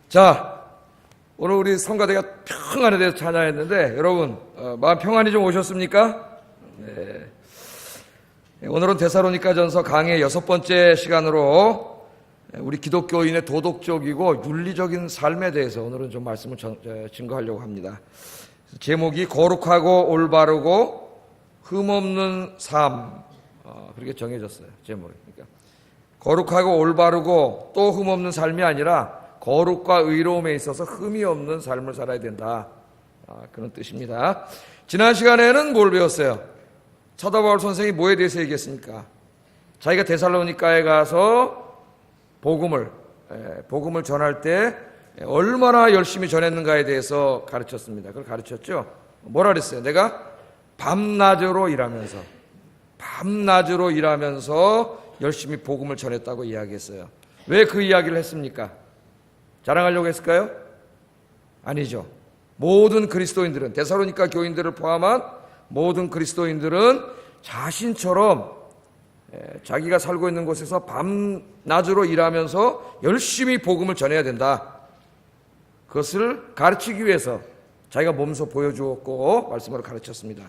자, 오늘 우리 성가대가 평안에 대해서 찬양했는데 여러분 마음 평안히 좀 오셨습니까? 네. 오늘은 데살로니가전서 강의 6번째 시간으로 우리 기독교인의 도덕적이고 윤리적인 삶에 대해서 오늘은 좀 말씀을 증거하려고 합니다. 제목이 거룩하고 올바르고 흠없는 삶, 그렇게 정해졌어요. 제목이. 그러니까 거룩하고 올바르고 또 흠없는 삶이 아니라 거룩과 의로움에 있어서 흠이 없는 삶을 살아야 된다, 그런 뜻입니다. 지난 시간에는 뭘 배웠어요? 사도 바울 선생이 뭐에 대해서 얘기했습니까? 자기가 데살로니가에 가서 복음을 전할 때 얼마나 열심히 전했는가에 대해서 가르쳤습니다. 그걸 가르쳤죠. 뭐라 그랬어요? 내가 밤낮으로 일하면서 열심히 복음을 전했다고 이야기했어요. 왜 그 이야기를 했습니까? 자랑하려고 했을까요? 아니죠. 모든 그리스도인들은, 데살로니가 교인들을 포함한 모든 그리스도인들은 자신처럼 자기가 살고 있는 곳에서 밤낮으로 일하면서 열심히 복음을 전해야 된다. 그것을 가르치기 위해서 자기가 몸소 보여주었고 말씀으로 가르쳤습니다.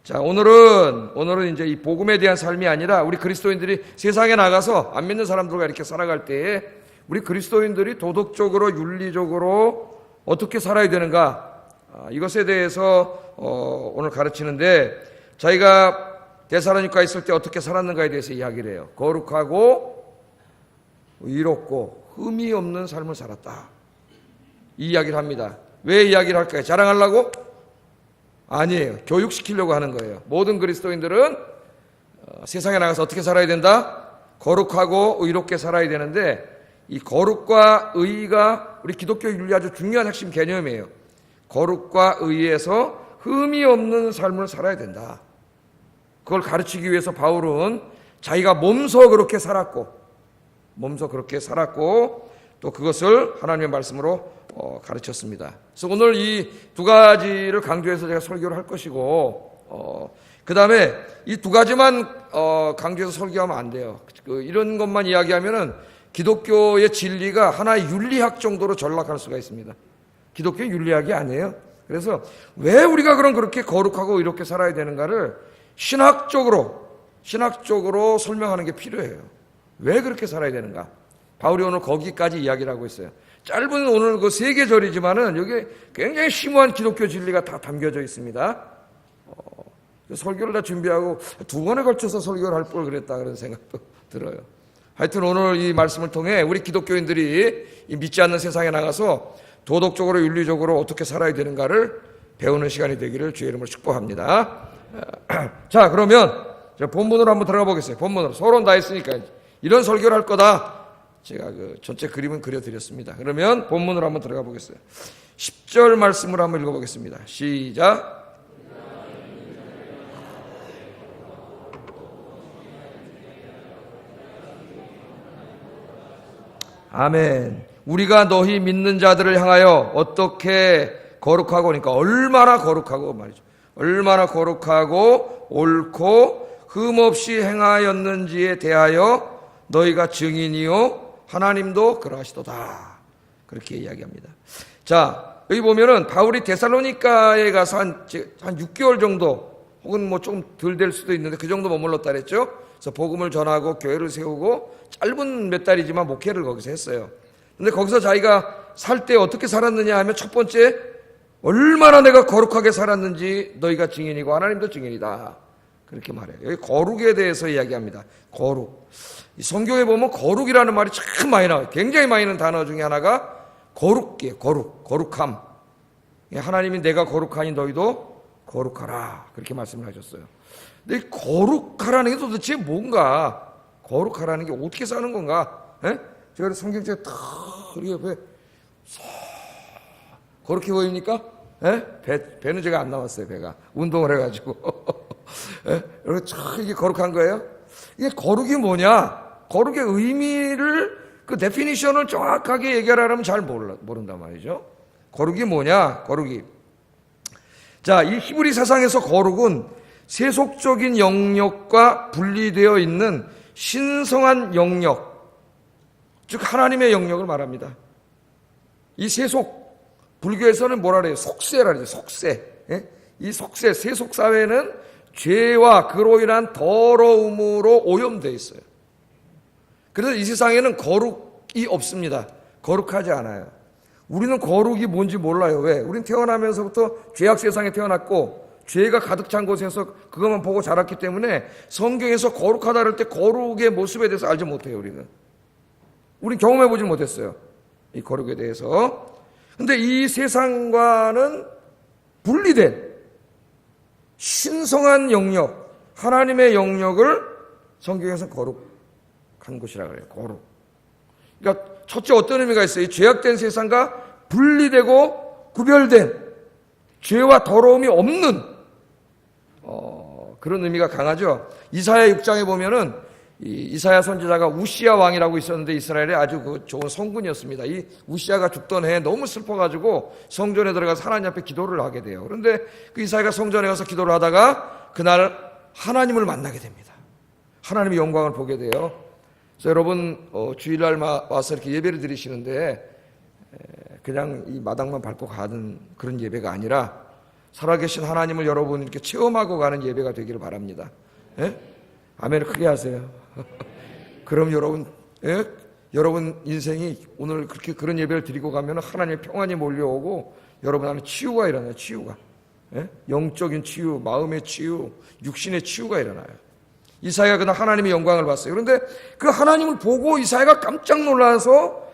자, 오늘은 이제 이 복음에 대한 삶이 아니라 우리 그리스도인들이 세상에 나가서 안 믿는 사람들과 이렇게 살아갈 때에 우리 그리스도인들이 도덕적으로 윤리적으로 어떻게 살아야 되는가, 이것에 대해서 오늘 가르치는데, 자기가 데살로니가에 있을 때 어떻게 살았는가에 대해서 이야기를 해요. 거룩하고 의롭고 흠이 없는 삶을 살았다, 이 이야기를 합니다. 왜 이야기를 할까요? 자랑하려고? 아니에요. 교육시키려고 하는 거예요. 모든 그리스도인들은 세상에 나가서 어떻게 살아야 된다? 거룩하고 의롭게 살아야 되는데, 이 거룩과 의가 우리 기독교 윤리 아주 중요한 핵심 개념이에요. 거룩과 의에서 흠이 없는 삶을 살아야 된다. 그걸 가르치기 위해서 바울은 자기가 몸소 그렇게 살았고 또 그것을 하나님의 말씀으로 가르쳤습니다. 그래서 오늘 이 두 가지를 강조해서 제가 설교를 할 것이고, 그 다음에 이 두 가지만 강조해서 설교하면 안 돼요. 이런 것만 이야기하면은 기독교의 진리가 하나의 윤리학 정도로 전락할 수가 있습니다. 기독교 윤리학이 아니에요. 그래서 왜 우리가 그렇게 거룩하고 이렇게 살아야 되는가를 신학적으로 설명하는 게 필요해요. 왜 그렇게 살아야 되는가? 바울이 오늘 거기까지 이야기를 하고 있어요. 짧은 오늘 그 3계절이지만은 여기에 굉장히 심오한 기독교 진리가 다 담겨져 있습니다. 설교를 다 준비하고 2번에 걸쳐서 설교를 할 걸 그랬다, 그런 생각도 들어요. 하여튼 오늘 이 말씀을 통해 우리 기독교인들이 이 믿지 않는 세상에 나가서 도덕적으로 윤리적으로 어떻게 살아야 되는가를 배우는 시간이 되기를 주의 이름으로 축복합니다. 자, 그러면 본문으로 한번 들어가 보겠어요. 본문으로. 서론 다 했으니까 이런 설교를 할 거다, 제가 그 전체 그림은 그려드렸습니다. 그러면 본문으로 한번 들어가 보겠어요. 10절 말씀으로 한번 읽어보겠습니다. 시작. 아멘. 우리가 너희 믿는 자들을 향하여 어떻게 거룩하고, 그러니까 얼마나 거룩하고 말이죠. 얼마나 거룩하고 옳고 흠없이 행하였는지에 대하여 너희가 증인이요 하나님도 그러하시도다, 그렇게 이야기합니다. 자, 여기 보면은 바울이 데살로니가에 가서 한 6개월 정도, 혹은 뭐 조금 덜 될 수도 있는데 그 정도 머물렀다 그랬죠. 그래서 복음을 전하고 교회를 세우고 짧은 몇 달이지만 목회를 거기서 했어요. 근데 거기서 자기가 살 때 어떻게 살았느냐 하면, 첫 번째, 얼마나 내가 거룩하게 살았는지 너희가 증인이고 하나님도 증인이다, 그렇게 말해요. 여기 거룩에 대해서 이야기합니다. 거룩. 이 성경에 보면 거룩이라는 말이 참 많이 나와요. 굉장히 많이 있는 단어 중에 하나가 거룩이에요. 거룩함. 하나님이 내가 거룩하니 너희도 거룩하라, 그렇게 말씀을 하셨어요. 근데 이 거룩하라는 게 도대체 뭔가, 거룩하라는 게 어떻게 사는 건가? 제가 성경책에 탁 이렇게 옆에 거룩해 보입니까? 배는 제가 안 나왔어요. 배가 운동을 해가지고 이렇게 참 이게 거룩한 거예요. 이게 거룩이 뭐냐? 거룩의 의미를, 그 데피니션을 정확하게 얘기하려면 잘 모른단 말이죠. 거룩이 뭐냐? 거룩이, 자, 이 히브리 사상에서 거룩은 세속적인 영역과 분리되어 있는 신성한 영역, 즉 하나님의 영역을 말합니다. 이 세속, 불교에서는 뭐라 그래요? 속세라 그러죠. 속세. 예? 이 속세, 세속 사회는 죄와 그로 인한 더러움으로 오염되어 있어요. 그래서 이 세상에는 거룩이 없습니다. 거룩하지 않아요. 우리는 거룩이 뭔지 몰라요. 왜? 우린 태어나면서부터 죄악 세상에 태어났고 죄가 가득 찬 곳에서 그것만 보고 자랐기 때문에 성경에서 거룩하다 할 때 거룩의 모습에 대해서 알지 못해요. 우린 경험해보지 못했어요. 이 거룩에 대해서. 근데 이 세상과는 분리된 신성한 영역, 하나님의 영역을 성경에서 거룩한 곳이라고 해요. 거룩. 그러니까 첫째 어떤 의미가 있어요? 이 죄악된 세상과 분리되고 구별된 죄와 더러움이 없는 그런 의미가 강하죠. 이사야 6장에 보면은 이사야 선지자가 우시야 왕이라고 있었는데 이스라엘에 아주 좋은 성군이었습니다. 이 우시야가 죽던 해에 너무 슬퍼가지고 성전에 들어가서 하나님 앞에 기도를 하게 돼요. 그런데 그 이사야가 성전에 가서 기도를 하다가 그날 하나님을 만나게 됩니다. 하나님의 영광을 보게 돼요. 그래서 여러분 주일날 와서 이렇게 예배를 드리시는데 그냥 이 마당만 밟고 가는 그런 예배가 아니라 살아계신 하나님을 여러분 이렇게 체험하고 가는 예배가 되기를 바랍니다. 예? 아멘을 크게 하세요. 그럼 여러분 인생이 오늘 그렇게 그런 예배를 드리고 가면 하나님의 평안이 몰려오고 여러분 안에 치유가 일어나요. 치유가. 예? 영적인 치유, 마음의 치유, 육신의 치유가 일어나요. 이사야가 그날 하나님의 영광을 봤어요. 그런데 그 하나님을 보고 이사야가 깜짝 놀라서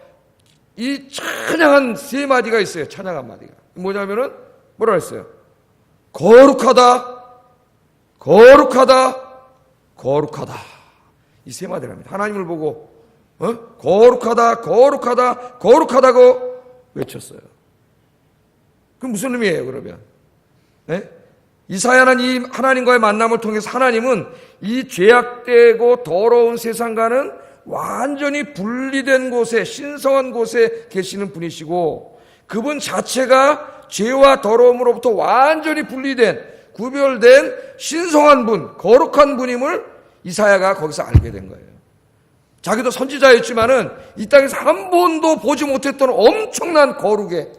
이 찬양한 세 마디가 있어요. 찬양한 마디가. 뭐냐면은 뭐라 했어요? 거룩하다, 거룩하다, 거룩하다. 이 세 마디랍니다. 하나님을 보고 거룩하다, 거룩하다, 거룩하다고 외쳤어요. 그럼 무슨 의미예요, 그러면? 네? 이사야는 이 하나님과의 만남을 통해서 하나님은 이 죄악되고 더러운 세상과는 완전히 분리된 곳에, 신성한 곳에 계시는 분이시고 그분 자체가 죄와 더러움으로부터 완전히 분리된, 구별된 신성한 분, 거룩한 분임을 이사야가 거기서 알게 된 거예요. 자기도 선지자였지만은 이 땅에서 한 번도 보지 못했던 엄청난 거룩에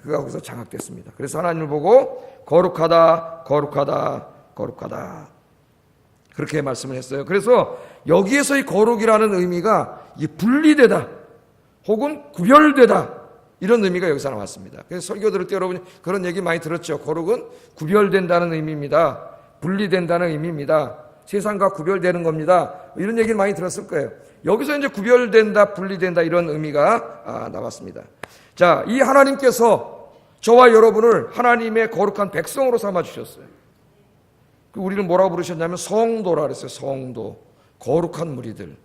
그가 거기서 장악됐습니다. 그래서 하나님을 보고 거룩하다, 거룩하다, 거룩하다 그렇게 말씀을 했어요. 그래서 여기에서 이 거룩이라는 의미가 이 분리되다 혹은 구별되다 이런 의미가 여기서 나왔습니다. 그래서 설교 들을 때 여러분이 그런 얘기 많이 들었죠. 거룩은 구별된다는 의미입니다. 분리된다는 의미입니다. 세상과 구별되는 겁니다. 이런 얘기를 많이 들었을 거예요. 여기서 이제 구별된다, 분리된다 이런 의미가 나왔습니다. 자, 이 하나님께서 저와 여러분을 하나님의 거룩한 백성으로 삼아주셨어요. 우리를 뭐라고 부르셨냐면 성도라 그랬어요. 성도. 거룩한 무리들.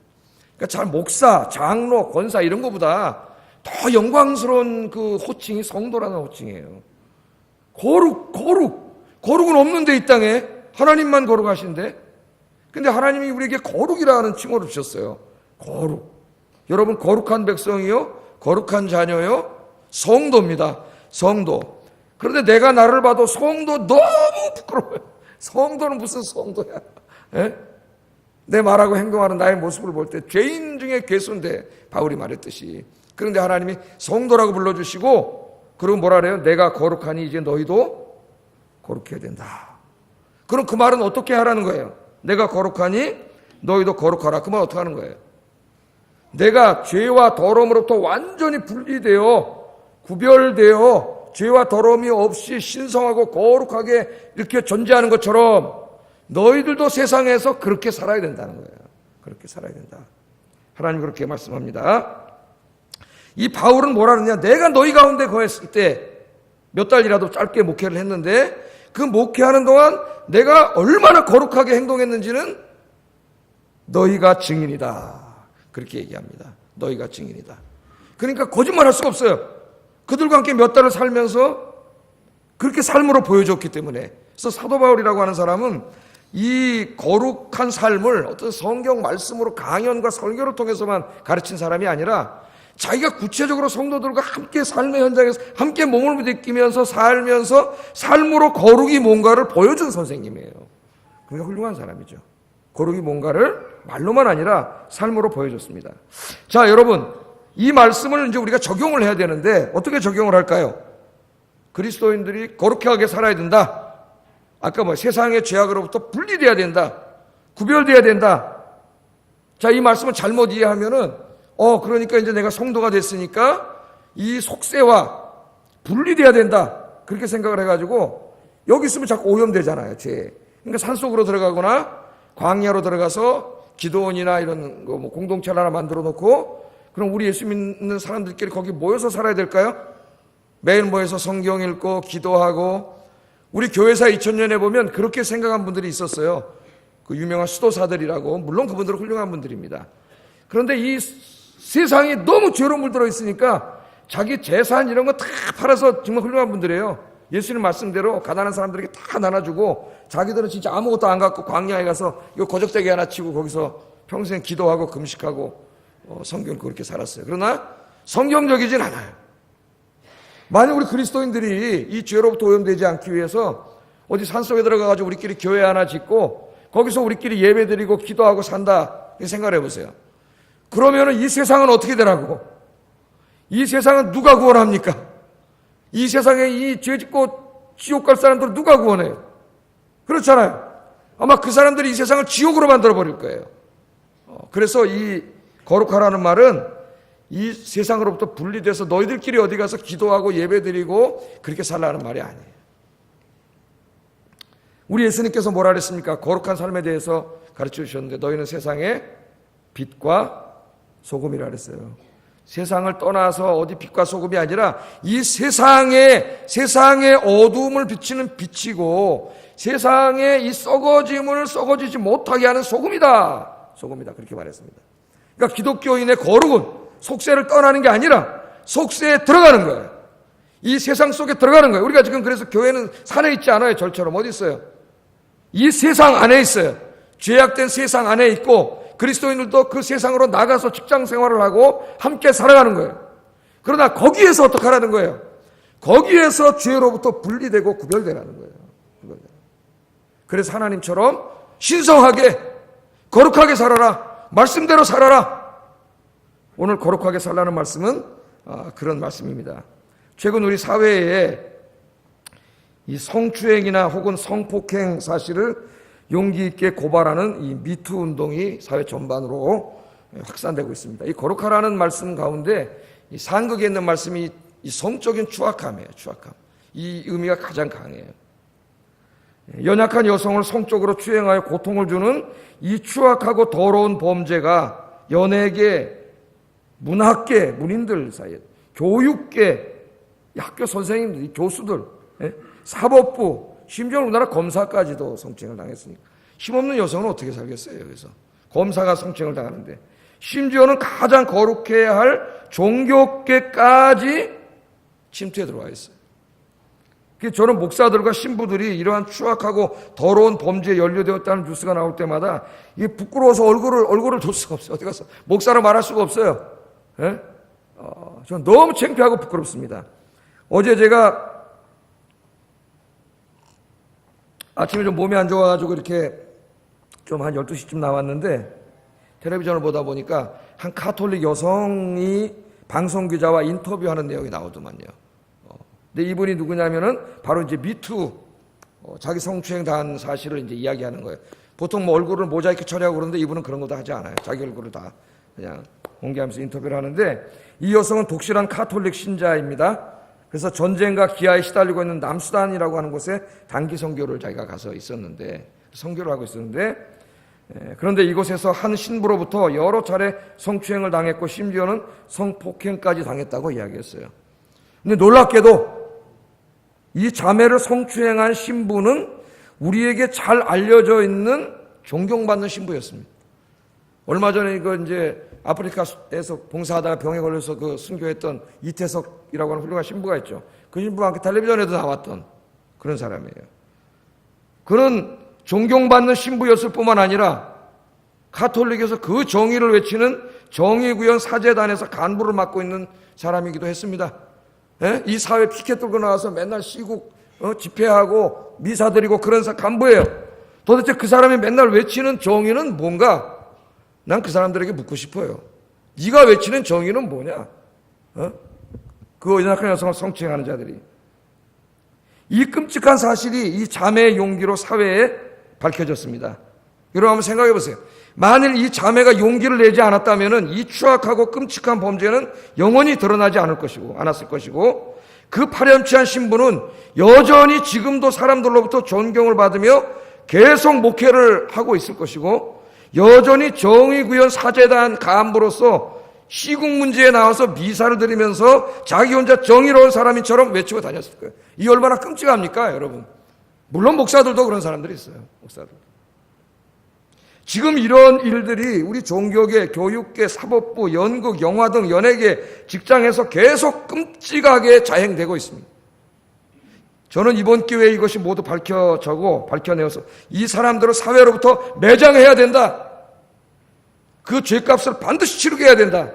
그러니까 목사, 장로, 권사 이런 것보다 더 영광스러운 그 호칭이 성도라는 호칭이에요. 거룩은 없는데 이 땅에 하나님만 거룩하신데 근데 하나님이 우리에게 거룩이라는 칭호를 주셨어요. 거룩. 여러분 거룩한 백성이요? 거룩한 자녀요? 성도입니다. 성도. 그런데 내가 나를 봐도 성도 너무 부끄러워요. 성도는 무슨 성도야? 에? 내 말하고 행동하는 나의 모습을 볼 때 죄인 중에 괴수인데 바울이 말했듯이. 그런데 하나님이 성도라고 불러주시고 그리고 뭐라 그래요? 내가 거룩하니 이제 너희도 거룩해야 된다. 그럼 그 말은 어떻게 하라는 거예요? 내가 거룩하니 너희도 거룩하라. 그 말 어떻게 하는 거예요? 내가 죄와 더러움으로부터 완전히 분리되어 구별되어 죄와 더러움이 없이 신성하고 거룩하게 이렇게 존재하는 것처럼 너희들도 세상에서 그렇게 살아야 된다는 거예요. 그렇게 살아야 된다. 하나님 그렇게 말씀합니다. 이 바울은 뭐라 그러냐? 내가 너희 가운데 거했을 때 몇 달이라도 짧게 목회를 했는데 그 목회하는 동안 내가 얼마나 거룩하게 행동했는지는 너희가 증인이다. 그렇게 얘기합니다. 너희가 증인이다. 그러니까 거짓말할 수가 없어요. 그들과 함께 몇 달을 살면서 그렇게 삶으로 보여줬기 때문에. 그래서 사도 바울이라고 하는 사람은 이 거룩한 삶을 어떤 성경 말씀으로 강연과 설교를 통해서만 가르친 사람이 아니라 자기가 구체적으로 성도들과 함께 삶의 현장에서 함께 몸을 느끼면서 살면서 삶으로 거룩이 뭔가를 보여준 선생님이에요. 그게 훌륭한 사람이죠. 거룩이 뭔가를 말로만 아니라 삶으로 보여줬습니다. 자, 여러분, 이 말씀을 이제 우리가 적용을 해야 되는데 어떻게 적용을 할까요? 그리스도인들이 거룩하게 살아야 된다. 아까 세상의 죄악으로부터 분리돼야 된다. 구별돼야 된다. 자, 이 말씀을 잘못 이해하면은 그러니까 이제 내가 성도가 됐으니까 이 속세와 분리돼야 된다. 그렇게 생각을 해가지고 여기 있으면 자꾸 오염되잖아요, 죄. 그러니까 산속으로 들어가거나 광야로 들어가서 기도원이나 이런 거 공동체를 하나 만들어 놓고 그럼 우리 예수 믿는 사람들끼리 거기 모여서 살아야 될까요? 매일 모여서 성경 읽고 기도하고 우리 교회사 2000년에 보면 그렇게 생각한 분들이 있었어요. 그 유명한 수도사들이라고. 물론 그분들은 훌륭한 분들입니다. 그런데 이 세상이 너무 죄로 물들어 있으니까 자기 재산 이런 거 다 팔아서 정말 훌륭한 분들이에요. 예수님 말씀대로 가난한 사람들에게 다 나눠주고 자기들은 진짜 아무것도 안 갖고 광야에 가서 이거 거적대기 하나 치고 거기서 평생 기도하고 금식하고 성경 그렇게 살았어요. 그러나 성경적이진 않아요. 만약 우리 그리스도인들이 이 죄로부터 오염되지 않기 위해서 어디 산속에 들어가가지고 우리끼리 교회 하나 짓고 거기서 우리끼리 예배드리고 기도하고 산다 생각을 해보세요. 그러면은 이 세상은 어떻게 되라고? 이 세상은 누가 구원합니까? 이 세상에 이 죄 짓고 지옥 갈 사람들을 누가 구원해요? 그렇잖아요. 아마 그 사람들이 이 세상을 지옥으로 만들어 버릴 거예요. 그래서 이 거룩하라는 말은 이 세상으로부터 분리돼서 너희들끼리 어디 가서 기도하고 예배드리고 그렇게 살라는 말이 아니에요. 우리 예수님께서 뭐라 그랬습니까? 거룩한 삶에 대해서 가르쳐 주셨는데 너희는 세상의 빛과 소금이라 그랬어요. 세상을 떠나서 어디 빛과 소금이 아니라 이 세상의 어두움을 비치는 빛이고 세상의 이 썩어짐을 썩어지지 못하게 하는 소금이다. 그렇게 말했습니다. 그러니까 기독교인의 거룩은 속세를 떠나는 게 아니라 속세에 들어가는 거예요. 이 세상 속에 들어가는 거예요. 우리가 지금 그래서 교회는 산에 있지 않아요. 절처럼 어디 있어요? 이 세상 안에 있어요. 죄악된 세상 안에 있고 그리스도인들도 그 세상으로 나가서 직장 생활을 하고 함께 살아가는 거예요. 그러나 거기에서 어떻게 하라는 거예요? 거기에서 죄로부터 분리되고 구별되라는 거예요. 그래서 하나님처럼 신성하게 거룩하게 살아라. 말씀대로 살아라. 오늘 거룩하게 살라는 말씀은 그런 말씀입니다. 최근 우리 사회에 이 성추행이나 혹은 성폭행 사실을 용기 있게 고발하는 이 미투 운동이 사회 전반으로 확산되고 있습니다. 이 거룩하라는 말씀 가운데 이 상극에 있는 말씀이 이 성적인 추악함이에요. 추악함. 이 의미가 가장 강해요. 연약한 여성을 성적으로 추행하여 고통을 주는 이 추악하고 더러운 범죄가 연예계, 문학계, 문인들 사이에, 교육계, 학교 선생님들, 교수들, 사법부, 심지어 우리나라 검사까지도 성추행을 당했으니까 힘없는 여성은 어떻게 살겠어요? 여기서 검사가 성추행을 당하는데 심지어는 가장 거룩해야 할 종교계까지 침투에 들어와 있어요. 저는 목사들과 신부들이 이러한 추악하고 더러운 범죄에 연루되었다는 뉴스가 나올 때마다 이게 부끄러워서 얼굴을 줄 수가 없어요. 어디 가서 목사로 말할 수가 없어요. 저는 너무 창피하고 부끄럽습니다. 어제 제가 아침에 좀 몸이 안 좋아가지고 이렇게 좀 한 12시쯤 나왔는데 텔레비전을 보다 보니까 한 가톨릭 여성이 방송기자와 인터뷰하는 내용이 나오더만요. 근데 이분이 누구냐면은 바로 이제 미투, 자기 성추행 당한 사실을 이제 이야기하는 거예요. 보통 뭐 얼굴을 모자이크 처리하고 그러는데 이분은 그런 것도 하지 않아요. 자기 얼굴을 다 그냥 공개하면서 인터뷰를 하는데 이 여성은 독실한 가톨릭 신자입니다. 그래서 전쟁과 기아에 시달리고 있는 남수단이라고 하는 곳에 단기 선교를 자기가 가서 있었는데 선교를 하고 있었는데 그런데 이곳에서 한 신부로부터 여러 차례 성추행을 당했고 심지어는 성폭행까지 당했다고 이야기했어요. 근데 놀랍게도 이 자매를 성추행한 신부는 우리에게 잘 알려져 있는 존경받는 신부였습니다. 얼마 전에 이거 이제 아프리카에서 봉사하다가 병에 걸려서 그 순교했던 이태석이라고 하는 훌륭한 신부가 있죠. 그 신부가 함께 텔레비전에도 나왔던 그런 사람이에요. 그는 존경받는 신부였을 뿐만 아니라 가톨릭에서 그 정의를 외치는 정의구현 사제단에서 간부를 맡고 있는 사람이기도 했습니다. 이 사회 피켓 들고 나와서 맨날 시국 집회하고 미사 드리고 그런 간부예요. 도대체 그 사람이 맨날 외치는 정의는 뭔가? 난 그 사람들에게 묻고 싶어요. 네가 외치는 정의는 뭐냐? 그 연약한 여성을 성추행하는 자들이. 이 끔찍한 사실이 이 자매의 용기로 사회에 밝혀졌습니다. 여러분 한번 생각해 보세요. 만일 이 자매가 용기를 내지 않았다면 이 추악하고 끔찍한 범죄는 영원히 드러나지 않았을 것이고 그 파렴치한 신부는 여전히 지금도 사람들로부터 존경을 받으며 계속 목회를 하고 있을 것이고 여전히 정의구현 사제단 간부로서 시국 문제에 나와서 미사를 드리면서 자기 혼자 정의로운 사람인처럼 외치고 다녔을 거예요. 이 얼마나 끔찍합니까, 여러분? 물론 목사들도 그런 사람들이 있어요. 목사들. 지금 이런 일들이 우리 종교계, 교육계, 사법부, 연극, 영화 등 연예계, 직장에서 계속 끔찍하게 자행되고 있습니다. 저는 이번 기회에 이것이 모두 밝혀내어서 이 사람들을 사회로부터 매장해야 된다. 그 죄값을 반드시 치르게 해야 된다.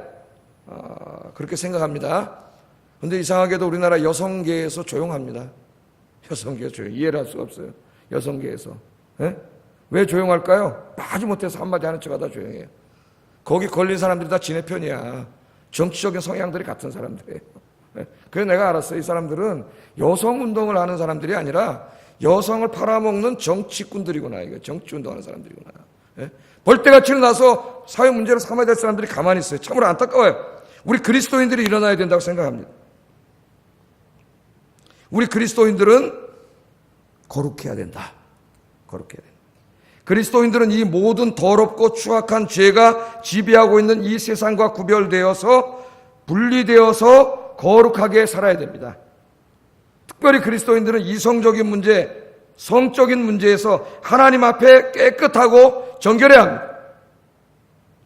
그렇게 생각합니다. 그런데 이상하게도 우리나라 여성계에서 조용합니다. 여성계에서 조용. 이해를 할 수가 없어요. 여성계에서. 예? 왜 조용할까요? 마지못해서 한마디 하는 척하다 조용해요. 거기 걸린 사람들이 다 지네 편이야. 정치적인 성향들이 같은 사람들이에요. 그래서 내가 알았어요. 이 사람들은 여성운동을 하는 사람들이 아니라 여성을 팔아먹는 정치꾼들이구나. 이거 정치운동하는 사람들이구나. 벌떼같이 일어나서 사회 문제를 삼아야 될 사람들이 가만히 있어요. 참으로 안타까워요. 우리 그리스도인들이 일어나야 된다고 생각합니다. 우리 그리스도인들은 거룩해야 된다. 거룩해야 된다. 그리스도인들은 이 모든 더럽고 추악한 죄가 지배하고 있는 이 세상과 구별되어서 분리되어서 거룩하게 살아야 됩니다. 특별히 그리스도인들은 이성적인 문제, 성적인 문제에서 하나님 앞에 깨끗하고 정결해야 합니다.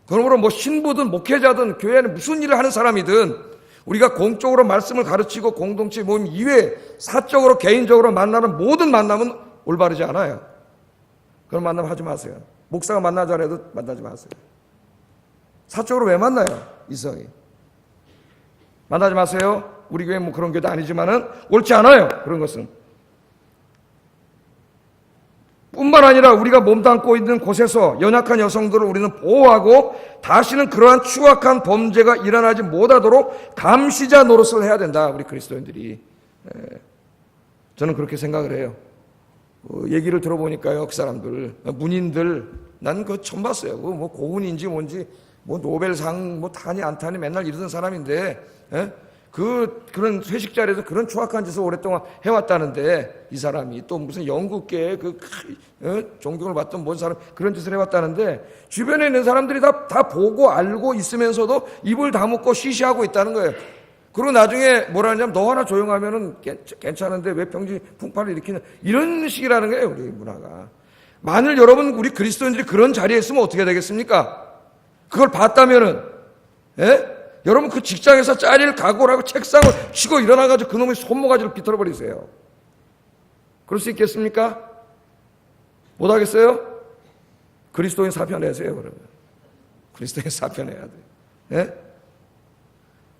그러므로 신부든 목회자든 교회 안에 무슨 일을 하는 사람이든 우리가 공적으로 말씀을 가르치고 공동체 모임 이외에 사적으로 개인적으로 만나는 모든 만남은 올바르지 않아요. 그런 만남 하지 마세요. 목사가 만나자라 해도 만나지 마세요. 사적으로 왜 만나요? 이성이. 만나지 마세요. 우리 교회 그런 교회도 아니지만은 옳지 않아요. 그런 것은. 뿐만 아니라 우리가 몸담고 있는 곳에서 연약한 여성들을 우리는 보호하고 다시는 그러한 추악한 범죄가 일어나지 못하도록 감시자 노릇을 해야 된다. 우리 그리스도인들이. 저는 그렇게 생각을 해요. 얘기를 들어보니까요, 그 사람들, 문인들, 난 그거 처음 봤어요. 고운인지 뭔지, 노벨상, 타니 안 타니 맨날 이러던 사람인데, 그런 회식 자리에서 그런 추악한 짓을 오랫동안 해왔다는데, 이 사람이 또 무슨 영국계의 존경을 받던 뭔 사람, 그런 짓을 해왔다는데, 주변에 있는 사람들이 다 보고 알고 있으면서도 입을 다묻고 시시하고 있다는 거예요. 그리고 나중에 뭐라 하냐면 너 하나 조용하면은 괜찮은데 왜 병지 풍파를 일으키는 이런 식이라는 거예요. 우리 문화가. 만일 여러분 우리 그리스도인들이 그런 자리에 있으면 어떻게 되겠습니까? 그걸 봤다면은 여러분 그 직장에서 자리를 각오를 하고 책상을 치고 일어나가지고 그놈의 손모가지를 비틀어버리세요. 그럴 수 있겠습니까? 못하겠어요? 그리스도인 사표내세요. 그러면 그리스도인 사표내야 돼요.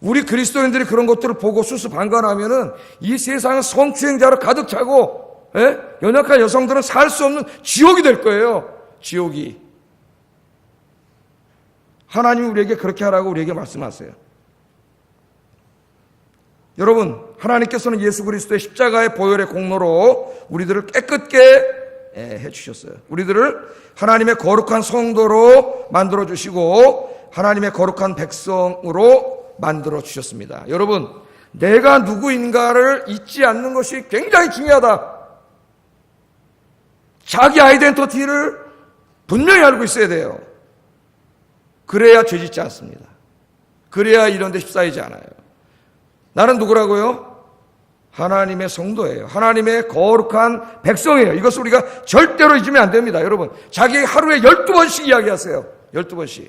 우리 그리스도인들이 그런 것들을 보고 수수방관하면은 이 세상은 성추행자로 가득 차고, 연약한 여성들은 살 수 없는 지옥이 될 거예요. 지옥이. 하나님이 우리에게 그렇게 하라고 우리에게 말씀하세요. 여러분, 하나님께서는 예수 그리스도의 십자가의 보혈의 공로로 우리들을 깨끗게 해주셨어요. 우리들을 하나님의 거룩한 성도로 만들어주시고 하나님의 거룩한 백성으로 만들어 주셨습니다. 여러분, 내가 누구인가를 잊지 않는 것이 굉장히 중요하다. 자기 아이덴티티를 분명히 알고 있어야 돼요. 그래야 죄짓지 않습니다. 그래야 이런 데 휩싸이지 않아요. 나는 누구라고요? 하나님의 성도예요. 하나님의 거룩한 백성이에요. 이것을 우리가 절대로 잊으면 안 됩니다. 여러분, 자기 하루에 12번씩 이야기하세요. 12번씩.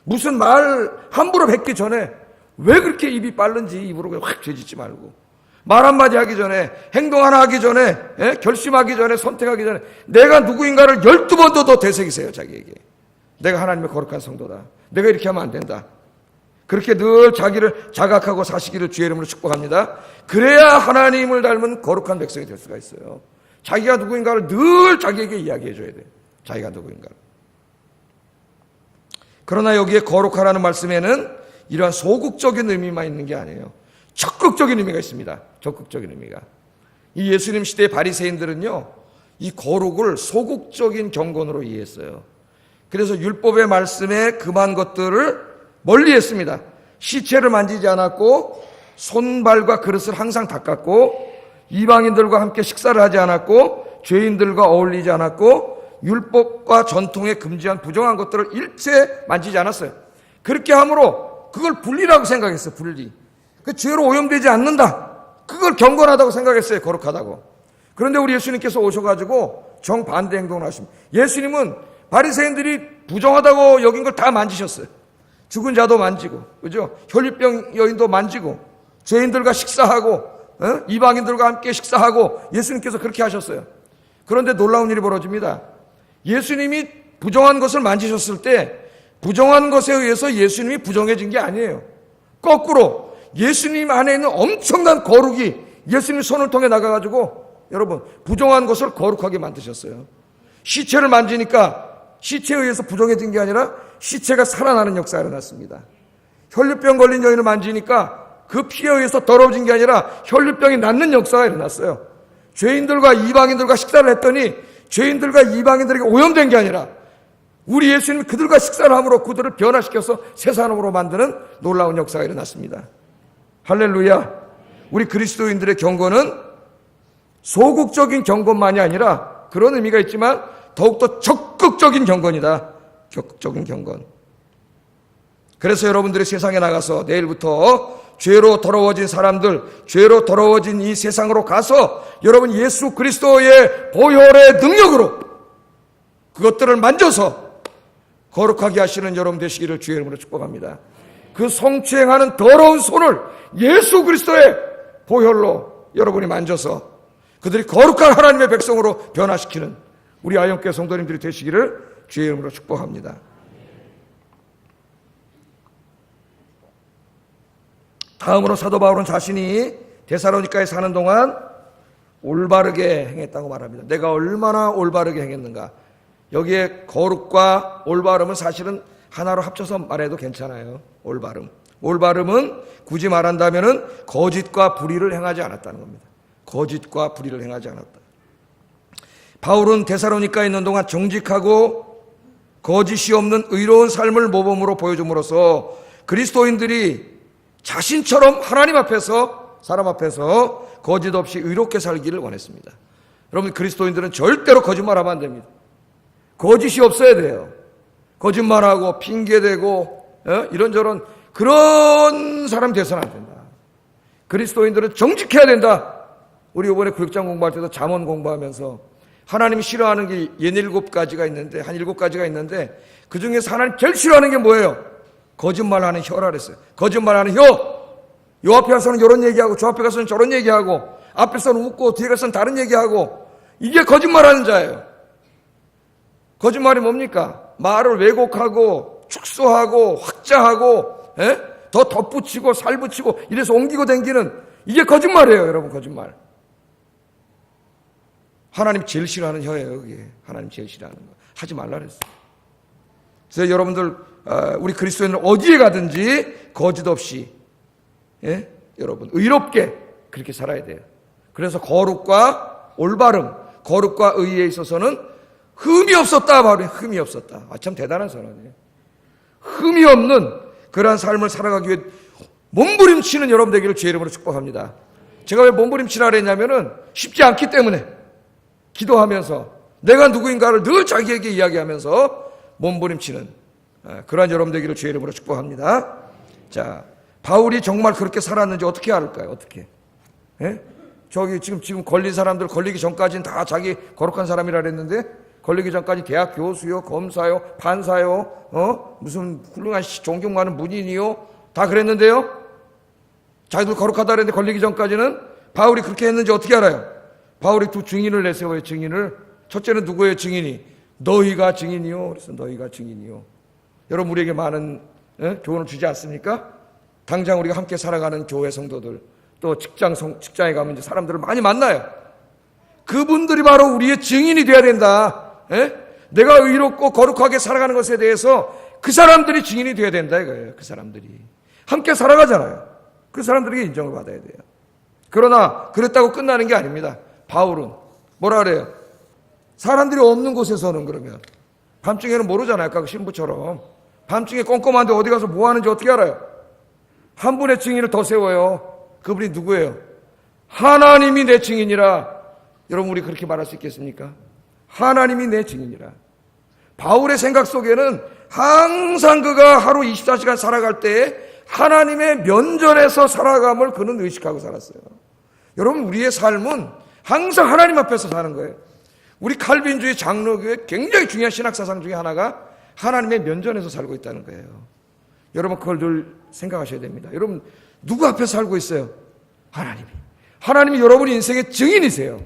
무슨 말 함부로 뱉기 전에 왜 그렇게 입이 빠른지 입으로 확 죄짓지 말고 말 한마디 하기 전에 행동 하나 하기 전에 결심하기 전에 선택하기 전에 내가 누구인가를 12번도 더 되새기세요. 자기에게. 내가 하나님의 거룩한 성도다. 내가 이렇게 하면 안 된다. 그렇게 늘 자기를 자각하고 사시기를 주의 이름으로 축복합니다. 그래야 하나님을 닮은 거룩한 백성이 될 수가 있어요. 자기가 누구인가를 늘 자기에게 이야기해 줘야 돼요. 자기가 누구인가를. 그러나 여기에 거룩하라는 말씀에는 이러한 소극적인 의미만 있는 게 아니에요. 적극적인 의미가 있습니다. 적극적인 의미가. 이 예수님 시대의 바리새인들은요, 이 거룩을 소극적인 경건으로 이해했어요. 그래서 율법의 말씀에 금한 것들을 멀리했습니다. 시체를 만지지 않았고, 손발과 그릇을 항상 닦았고, 이방인들과 함께 식사를 하지 않았고, 죄인들과 어울리지 않았고, 율법과 전통에 금지한 부정한 것들을 일체 만지지 않았어요. 그렇게 함으로 그걸 분리라고 생각했어요. 분리. 그 죄로 오염되지 않는다. 그걸 경건하다고 생각했어요. 거룩하다고. 그런데 우리 예수님께서 오셔가지고 정반대 행동을 하십니다. 예수님은 바리새인들이 부정하다고 여긴 걸 다 만지셨어요. 죽은 자도 만지고, 그죠? 혈류병 여인도 만지고, 죄인들과 식사하고, 이방인들과 함께 식사하고, 예수님께서 그렇게 하셨어요. 그런데 놀라운 일이 벌어집니다. 예수님이 부정한 것을 만지셨을 때 부정한 것에 의해서 예수님이 부정해진 게 아니에요. 거꾸로 예수님 안에 있는 엄청난 거룩이 예수님 손을 통해 나가가지고 여러분 부정한 것을 거룩하게 만드셨어요. 시체를 만지니까 시체에 의해서 부정해진 게 아니라 시체가 살아나는 역사가 일어났습니다. 혈류병 걸린 여인을 만지니까 그 피에 의해서 더러워진 게 아니라 혈류병이 낫는 역사가 일어났어요. 죄인들과 이방인들과 식사를 했더니 죄인들과 이방인들에게 오염된 게 아니라 우리 예수님이 그들과 식사를 함으로 그들을 변화시켜서 새 사람으로 만드는 놀라운 역사가 일어났습니다. 할렐루야. 우리 그리스도인들의 경건은 소극적인 경건만이 아니라 그런 의미가 있지만 더욱더 적극적인 경건이다. 적극적인 경건. 그래서 여러분들이 세상에 나가서 내일부터 죄로 더러워진 사람들, 죄로 더러워진 이 세상으로 가서 여러분 예수 그리스도의 보혈의 능력으로 그것들을 만져서 거룩하게 하시는 여러분 되시기를 주의 이름으로 축복합니다. 그 성추행하는 더러운 손을 예수 그리스도의 보혈로 여러분이 만져서 그들이 거룩한 하나님의 백성으로 변화시키는 우리 아영교회 성도님들이 되시기를 주의 이름으로 축복합니다. 다음으로 사도 바울은 자신이 데살로니가에 사는 동안 올바르게 행했다고 말합니다. 내가 얼마나 올바르게 행했는가. 여기에 거룩과 올바름은 사실은 하나로 합쳐서 말해도 괜찮아요. 올바름. 올바름은 굳이 말한다면은 거짓과 불의를 행하지 않았다는 겁니다. 거짓과 불의를 행하지 않았다. 바울은 데살로니가에 있는 동안 정직하고 거짓이 없는 의로운 삶을 모범으로 보여줌으로써 그리스도인들이 자신처럼 하나님 앞에서 사람 앞에서 거짓 없이 의롭게 살기를 원했습니다. 여러분 그리스도인들은 절대로 거짓말하면 안 됩니다. 거짓이 없어야 돼요. 거짓말하고 핑계대고 이런저런 그런 사람 돼서는 안 된다. 그리스도인들은 정직해야 된다. 우리 이번에 구역장 공부할 때도 잠언 공부하면서 하나님이 싫어하는 게 7가지가 있는데 한 7가지가 있는데 그중에서 하나님 제일 싫어하는 게 뭐예요? 거짓말하는 혀라 그랬어요. 거짓말하는 혀. 요 앞에 가서는 이런 얘기하고 저 앞에 가서는 저런 얘기하고 앞에서는 웃고 뒤에 가서는 다른 얘기하고 이게 거짓말하는 자예요. 거짓말이 뭡니까? 말을 왜곡하고 축소하고 확장하고 더 덧붙이고 살붙이고 이래서 옮기고 댕기는 이게 거짓말이에요. 여러분 거짓말. 하나님 제일 싫어하는 혀예요. 그게 하나님 제일 싫어하는 거. 하지 말라 그랬어요. 그래서 여러분들 우리 그리스도인은 어디에 가든지 거짓 없이 여러분 의롭게 그렇게 살아야 돼요. 그래서 거룩과 올바름, 거룩과 의에 있어서는 흠이 없었다. 바로 흠이 없었다. 참 대단한 선언이에요. 흠이 없는 그러한 삶을 살아가기 위해 몸부림치는 여러분 되기를 주의 이름으로 축복합니다. 제가 왜 몸부림치라 그랬냐면은 쉽지 않기 때문에 기도하면서 내가 누구인가를 늘 자기에게 이야기하면서 몸부림치는 그러한 여러분 되기를 주의 이름으로 축복합니다. 자, 바울이 정말 그렇게 살았는지 어떻게 알까요? 어떻게? 저기 지금 걸린 사람들 걸리기 전까지는 다 자기 거룩한 사람이라 그랬는데 걸리기 전까지 대학 교수요, 검사요, 판사요, 무슨 훌륭한 존경하는 문인이요, 다 그랬는데요. 자기들 거룩하다 그랬는데 걸리기 전까지는 바울이 그렇게 했는지 어떻게 알아요? 바울이 두 증인을 내세워요. 증인을. 첫째는 누구예요? 증인이. 너희가 증인이요. 그래서 너희가 증인이요. 여러분 우리에게 많은 교훈을 주지 않습니까? 당장 우리가 함께 살아가는 교회 성도들 또 직장에 가면 이제 사람들을 많이 만나요. 그분들이 바로 우리의 증인이 돼야 된다. 내가 의롭고 거룩하게 살아가는 것에 대해서 그 사람들이 증인이 돼야 된다 이거예요. 그 사람들이 함께 살아가잖아요. 그 사람들에게 인정을 받아야 돼요. 그러나 그랬다고 끝나는 게 아닙니다. 바울은 뭐라 그래요? 사람들이 없는 곳에서는 그러면 밤중에는 모르잖아요. 아까 그 신부처럼 밤중에 꼼꼼한데 어디 가서 뭐 하는지 어떻게 알아요? 한 분의 증인을 더 세워요. 그분이 누구예요? 하나님이 내 증인이라. 여러분 우리 그렇게 말할 수 있겠습니까? 하나님이 내 증인이라. 바울의 생각 속에는 항상 그가 하루 24시간 살아갈 때에 하나님의 면전에서 살아감을 그는 의식하고 살았어요. 여러분 우리의 삶은 항상 하나님 앞에서 사는 거예요. 우리 칼빈주의 장로교의 굉장히 중요한 신학사상 중에 하나가 하나님의 면전에서 살고 있다는 거예요. 여러분 그걸 늘 생각하셔야 됩니다. 여러분 누구 앞에서 살고 있어요? 하나님이. 하나님이 여러분 인생의 증인이세요.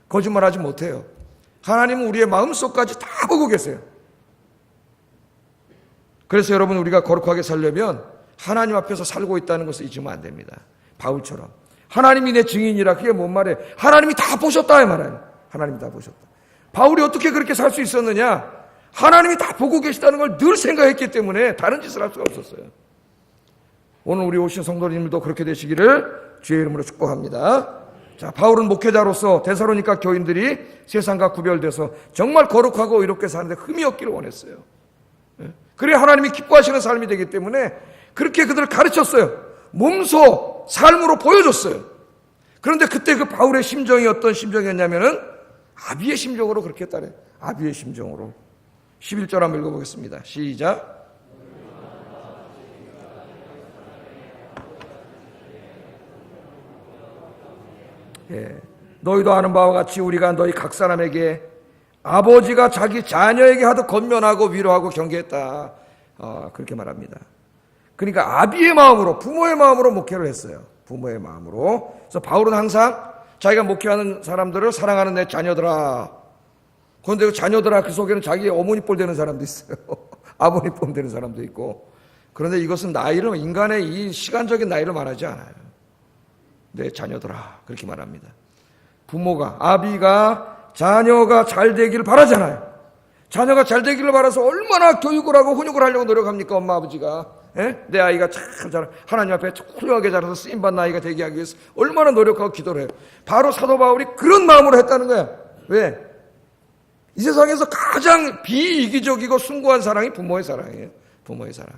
거짓말하지 못해요. 하나님은 우리의 마음속까지 다 보고 계세요. 그래서 여러분 우리가 거룩하게 살려면 하나님 앞에서 살고 있다는 것을 잊으면 안 됩니다. 바울처럼 하나님이 내 증인이라. 그게 뭔 말이에요? 하나님이 다 보셨다 이 말이에요. 하나님이 다 보셨다. 바울이 어떻게 그렇게 살 수 있었느냐? 하나님이 다 보고 계시다는 걸 늘 생각했기 때문에 다른 짓을 할 수가 없었어요. 오늘 우리 오신 성도님들도 그렇게 되시기를 주의 이름으로 축복합니다. 자, 바울은 목회자로서 데살로니가 교인들이 세상과 구별돼서 정말 거룩하고 이롭게 사는데 흠이 없기를 원했어요. 그래야 하나님이 기뻐하시는 삶이 되기 때문에 그렇게 그들을 가르쳤어요. 몸소 삶으로 보여줬어요. 그런데 그때 그 바울의 심정이 어떤 심정이었냐면은 아비의 심정으로 그렇게 했다래요. 아비의 심정으로. 11절 한번 읽어보겠습니다. 시작. 예, 너희도 아는 바와 같이 우리가 너희 각 사람에게 아버지가 자기 자녀에게 하듯 권면하고 위로하고 경계했다. 그렇게 말합니다. 그러니까 아비의 마음으로, 부모의 마음으로 목회를 했어요. 부모의 마음으로. 그래서 바울은 항상 자기가 목회하는 사람들을 사랑하는 내 자녀들아. 그런데 그 자녀들아 그 속에는 자기 어머니 뻘 되는 사람도 있어요. 아버니 뻘 되는 사람도 있고. 그런데 이것은 나이를, 인간의 이 시간적인 나이를 말하지 않아요. 내 자녀들아 그렇게 말합니다. 부모가, 아비가 자녀가 잘 되기를 바라잖아요. 자녀가 잘 되기를 바라서 얼마나 교육을 하고 훈육을 하려고 노력합니까? 엄마 아버지가. 예? 내 아이가 참 잘, 하나님 앞에 훌륭하게 자라서 쓰임받는 아이가 되게 하기 위해서 얼마나 노력하고 기도를 해요. 바로 사도 바울이 그런 마음으로 했다는 거야. 왜? 이 세상에서 가장 비이기적이고 숭고한 사랑이 부모의 사랑이에요. 부모의 사랑.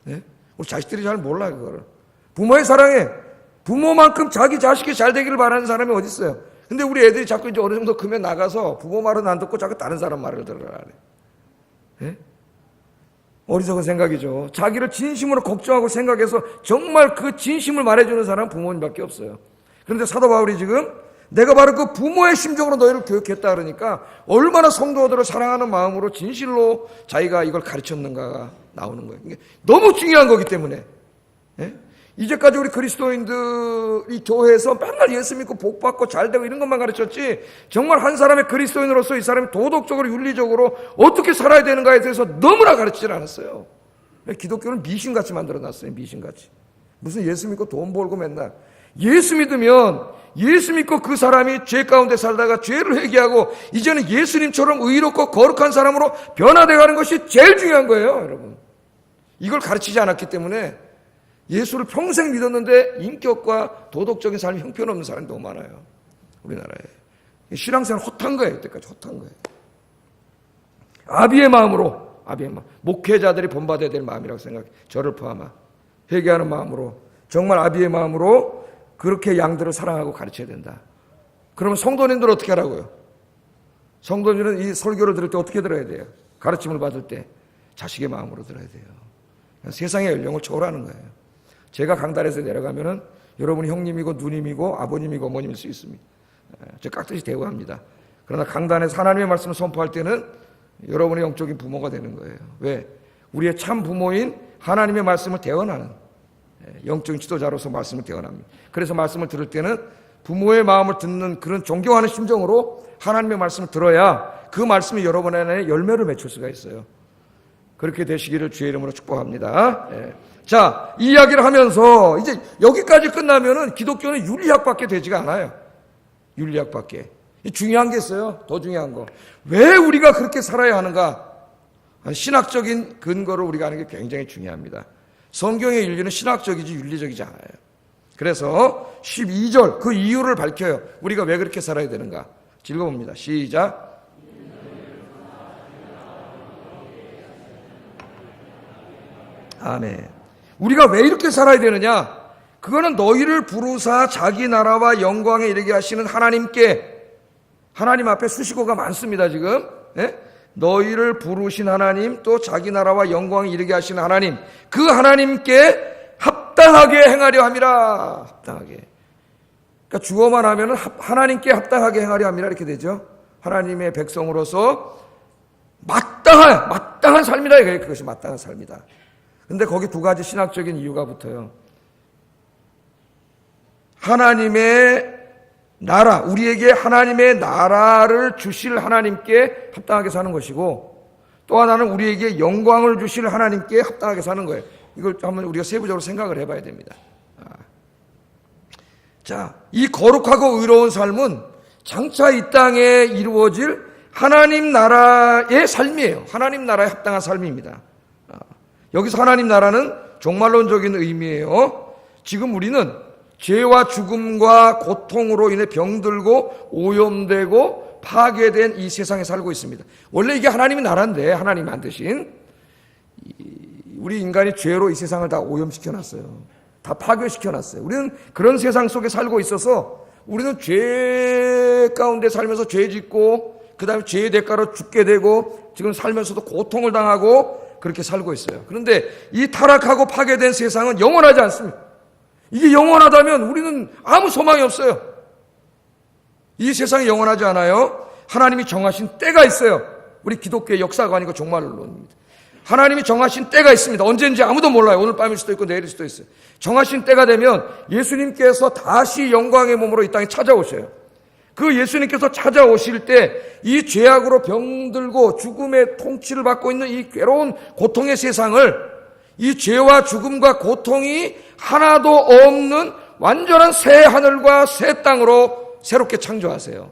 예? 우리 자식들이 잘 몰라요 그거를. 부모의 사랑에 부모만큼 자기 자식이 잘 되기를 바라는 사람이 어디 있어요? 근데 우리 애들이 자꾸 이제 어느 정도 크면 나가서 부모 말은 안 듣고 자꾸 다른 사람 말을 들으라 그래. 예? 어리석은 생각이죠. 자기를 진심으로 걱정하고 생각해서 정말 그 진심을 말해주는 사람은 부모님밖에 없어요. 그런데 사도 바울이 지금 내가 바로 그 부모의 심정으로 너희를 교육했다 그러니까 얼마나 성도들을 사랑하는 마음으로 진실로 자기가 이걸 가르쳤는가가 나오는 거예요. 이게 너무 중요한 거기 때문에. 예? 이제까지 우리 그리스도인들이 교회에서 맨날 예수 믿고 복 받고 잘 되고 이런 것만 가르쳤지 정말 한 사람의 그리스도인으로서 이 사람이 도덕적으로 윤리적으로 어떻게 살아야 되는가에 대해서 너무나 가르치질 않았어요. 기독교는 미신같이 만들어놨어요. 미신같이. 무슨 예수 믿고 돈 벌고 맨날. 예수 믿으면 예수 믿고 그 사람이 죄 가운데 살다가 죄를 회개하고 이제는 예수님처럼 의롭고 거룩한 사람으로 변화되어 가는 것이 제일 중요한 거예요. 여러분. 이걸 가르치지 않았기 때문에 예수를 평생 믿었는데 인격과 도덕적인 삶이 형편없는 사람이 너무 많아요. 우리나라에. 신앙생활 헛한 거예요. 이때까지 헛한 거예요. 아비의 마음으로, 아비의 마음. 목회자들이 본받아야 될 마음이라고 생각해. 저를 포함한. 회개하는 마음으로, 정말 아비의 마음으로 그렇게 양들을 사랑하고 가르쳐야 된다. 그러면 성도님들 어떻게 하라고요? 성도님들은 이 설교를 들을 때 어떻게 들어야 돼요? 가르침을 받을 때 자식의 마음으로 들어야 돼요. 세상의 연령을 초월하는 거예요. 제가 강단에서 내려가면은 여러분이 형님이고 누님이고 아버님이고 어머님일 수 있습니다. 저 깍듯이 대우합니다. 그러나 강단에서 하나님의 말씀을 선포할 때는 여러분의 영적인 부모가 되는 거예요. 왜? 우리의 참 부모인 하나님의 말씀을 대언하는 영적인 지도자로서 말씀을 대언합니다. 그래서 말씀을 들을 때는 부모의 마음을 듣는 그런 존경하는 심정으로 하나님의 말씀을 들어야 그 말씀이 여러분 안에 열매를 맺힐 수가 있어요. 그렇게 되시기를 주의 이름으로 축복합니다. 자, 이 이야기를 하면서 이제 여기까지 끝나면은 기독교는 윤리학밖에 되지가 않아요. 윤리학밖에. 중요한 게 있어요. 더 중요한 거. 왜 우리가 그렇게 살아야 하는가? 신학적인 근거를 우리가 아는 게 굉장히 중요합니다. 성경의 윤리는 신학적이지 윤리적이지 않아요. 그래서 12절 그 이유를 밝혀요. 우리가 왜 그렇게 살아야 되는가? 읽어봅니다. 시작. 아멘. 우리가 왜 이렇게 살아야 되느냐? 그거는 너희를 부르사 자기 나라와 영광에 이르게 하시는 하나님께, 하나님 앞에 수식어가 많습니다 지금. 네? 너희를 부르신 하나님, 또 자기 나라와 영광에 이르게 하시는 하나님, 그 하나님께 합당하게 행하려 함이라. 합당하게. 그러니까 주어만 하면은 하나님께 합당하게 행하려 함이라 이렇게 되죠. 하나님의 백성으로서 마땅한 삶이다. 그것이 마땅한 삶이다. 근데 거기 두 가지 신학적인 이유가 붙어요. 하나님의 나라, 우리에게 하나님의 나라를 주실 하나님께 합당하게 사는 것이고, 또 하나는 우리에게 영광을 주실 하나님께 합당하게 사는 거예요. 이걸 한번 우리가 세부적으로 생각을 해봐야 됩니다. 자, 이 거룩하고 의로운 삶은 장차 이 땅에 이루어질 하나님 나라의 삶이에요. 하나님 나라에 합당한 삶입니다. 여기서 하나님 나라는 종말론적인 의미예요. 지금 우리는 죄와 죽음과 고통으로 인해 병들고 오염되고 파괴된 이 세상에 살고 있습니다. 원래 이게 하나님의 나라인데, 하나님이 만드신, 우리 인간이 죄로 이 세상을 다 오염시켜놨어요. 다 파괴시켜놨어요. 우리는 그런 세상 속에 살고 있어서 우리는 죄 가운데 살면서 죄 짓고, 그 다음에 죄의 대가로 죽게 되고, 지금 살면서도 고통을 당하고 그렇게 살고 있어요. 그런데 이 타락하고 파괴된 세상은 영원하지 않습니다. 이게 영원하다면 우리는 아무 소망이 없어요. 이 세상이 영원하지 않아요. 하나님이 정하신 때가 있어요. 우리 기독교의 역사가 아니고 종말론입니다. 하나님이 정하신 때가 있습니다. 언제인지 아무도 몰라요. 오늘 밤일 수도 있고 내일일 수도 있어요. 정하신 때가 되면 예수님께서 다시 영광의 몸으로 이 땅에 찾아오셔요. 그 예수님께서 찾아오실 때 이 죄악으로 병들고 죽음의 통치를 받고 있는 이 괴로운 고통의 세상을, 이 죄와 죽음과 고통이 하나도 없는 완전한 새 하늘과 새 땅으로 새롭게 창조하세요.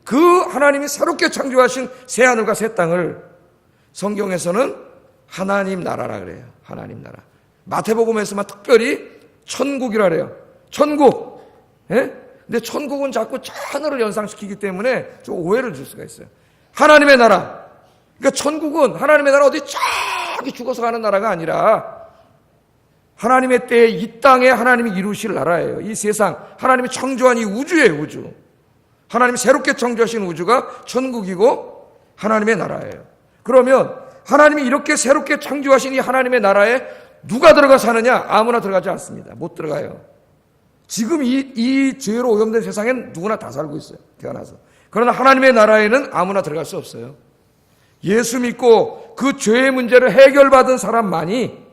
그 하나님이 새롭게 창조하신 새 하늘과 새 땅을 성경에서는 하나님 나라라 그래요. 하나님 나라. 마태복음에서만 특별히 천국이라 그래요. 천국. 예? 근데 천국은 자꾸 저 하늘을 연상시키기 때문에 좀 오해를 줄 수가 있어요. 하나님의 나라. 그러니까 천국은 하나님의 나라 어디 저기 죽어서 가는 나라가 아니라 하나님의 때에 이 땅에 하나님이 이루실 나라예요. 이 세상, 하나님이 창조한 이 우주예요, 우주. 하나님이 새롭게 창조하신 우주가 천국이고 하나님의 나라예요. 그러면 하나님이 이렇게 새롭게 창조하신 이 하나님의 나라에 누가 들어가 사느냐? 아무나 들어가지 않습니다. 못 들어가요. 지금 이 죄로 오염된 세상엔 누구나 다 살고 있어요. 태어나서. 그러나 하나님의 나라에는 아무나 들어갈 수 없어요. 예수 믿고 그 죄의 문제를 해결받은 사람만이,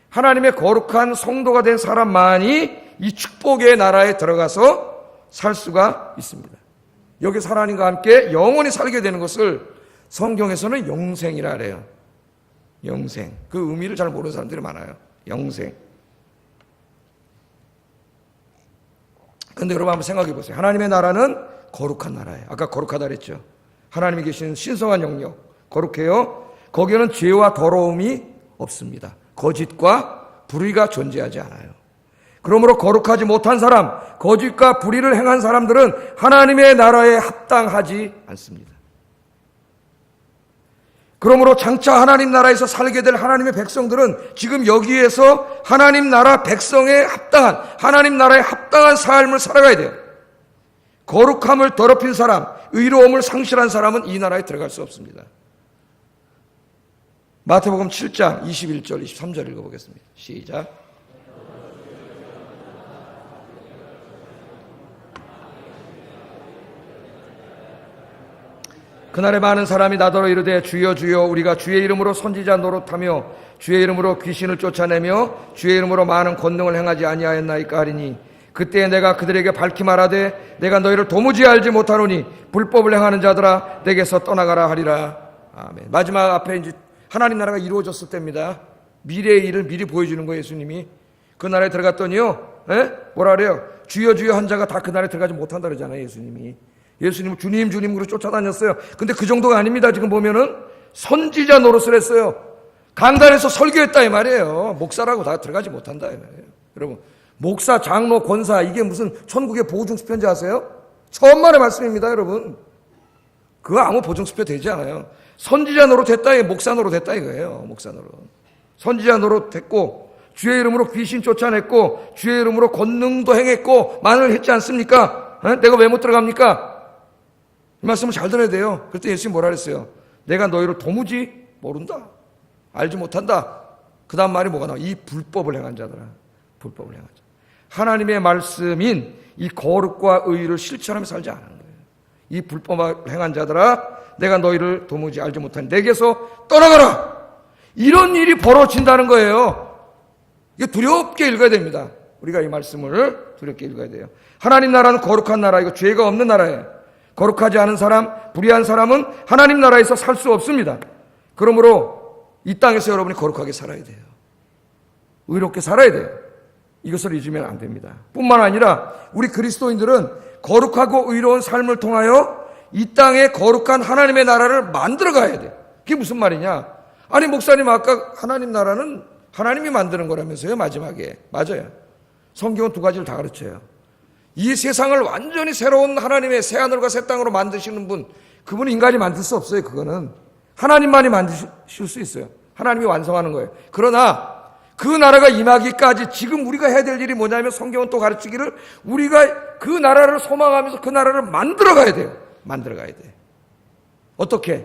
하나님의 거룩한 성도가 된 사람만이 이 축복의 나라에 들어가서 살 수가 있습니다. 여기서 하나님과 함께 영원히 살게 되는 것을 성경에서는 영생이라 그래요. 영생. 그 의미를 잘 모르는 사람들이 많아요. 영생. 그런데 여러분 한번 생각해 보세요. 하나님의 나라는 거룩한 나라예요. 아까 거룩하다 그랬죠. 하나님이 계신 신성한 영역, 거룩해요. 거기에는 죄와 더러움이 없습니다. 거짓과 불의가 존재하지 않아요. 그러므로 거룩하지 못한 사람, 거짓과 불의를 행한 사람들은 하나님의 나라에 합당하지 않습니다. 그러므로 장차 하나님 나라에서 살게 될 하나님의 백성들은 지금 여기에서 하나님 나라 백성에 합당한, 하나님 나라에 합당한 삶을 살아가야 돼요. 거룩함을 더럽힌 사람, 의로움을 상실한 사람은 이 나라에 들어갈 수 없습니다. 마태복음 7장 21절 23절 읽어보겠습니다. 시작. 그날에 많은 사람이 나더러 이르되 주여 주여 우리가 주의 이름으로 선지자 노릇하며 주의 이름으로 귀신을 쫓아내며 주의 이름으로 많은 권능을 행하지 아니하였나이까 하리니 그때 내가 그들에게 밝히 말하되 내가 너희를 도무지 알지 못하노니 불법을 행하는 자들아 내게서 떠나가라 하리라. 아멘. 마지막 앞에 이제 하나님 나라가 이루어졌을 때입니다. 미래의 일을 미리 보여주는 거예요. 예수님이 그 나라에 들어갔더니요, 뭐라 그래요? 주여 주여 한 자가 다 그 나라에 들어가지 못한다 그러잖아요. 예수님은 주님 주님 그러고 쫓아다녔어요. 근데 그 정도가 아닙니다. 지금 보면은 선지자 노릇을 했어요. 강단에서 설교했다 이 말이에요. 목사라고 다 들어가지 못한다 이 말이에요. 여러분, 목사, 장로, 권사 이게 무슨 천국의 보증수표인지 아세요? 천만의 말씀입니다, 여러분. 그거 아무 보증수표 되지 않아요. 선지자 노릇 했다, 목사 노릇 했다 이거예요. 목사 노릇. 선지자 노릇 했고 주의 이름으로 귀신 쫓아냈고 주의 이름으로 권능도 행했고 만을 했지 않습니까? 내가 왜 못 들어갑니까? 이 말씀을 잘 들어야 돼요. 그때 예수님이 뭐라 그랬어요? 내가 너희를 도무지 모른다. 알지 못한다. 그 다음 말이 뭐가 나와? 이 불법을 행한 자들아. 불법을 행한 자. 하나님의 말씀인 이 거룩과 의를 실천하며 살지 않은 거예요. 이 불법을 행한 자들아, 내가 너희를 도무지 알지 못한 내게서 떠나가라. 이런 일이 벌어진다는 거예요. 이게 두렵게 읽어야 됩니다. 우리가 이 말씀을 두렵게 읽어야 돼요. 하나님 나라는 거룩한 나라, 이거 죄가 없는 나라예요. 거룩하지 않은 사람, 불의한 사람은 하나님 나라에서 살 수 없습니다. 그러므로 이 땅에서 여러분이 거룩하게 살아야 돼요. 의롭게 살아야 돼요. 이것을 잊으면 안 됩니다. 뿐만 아니라 우리 그리스도인들은 거룩하고 의로운 삶을 통하여 이 땅에 거룩한 하나님의 나라를 만들어 가야 돼요. 그게 무슨 말이냐? 아니 목사님 아까 하나님 나라는 하나님이 만드는 거라면서요, 마지막에. 맞아요. 성경은 두 가지를 다 가르쳐요. 이 세상을 완전히 새로운 하나님의 새하늘과 새 땅으로 만드시는 분, 그분은 인간이 만들 수 없어요. 그거는 하나님만이 만드실 수 있어요. 하나님이 완성하는 거예요. 그러나 그 나라가 임하기까지 지금 우리가 해야 될 일이 뭐냐면, 성경은 또 가르치기를 우리가 그 나라를 소망하면서 그 나라를 만들어 가야 돼요. 만들어 가야 돼요. 어떻게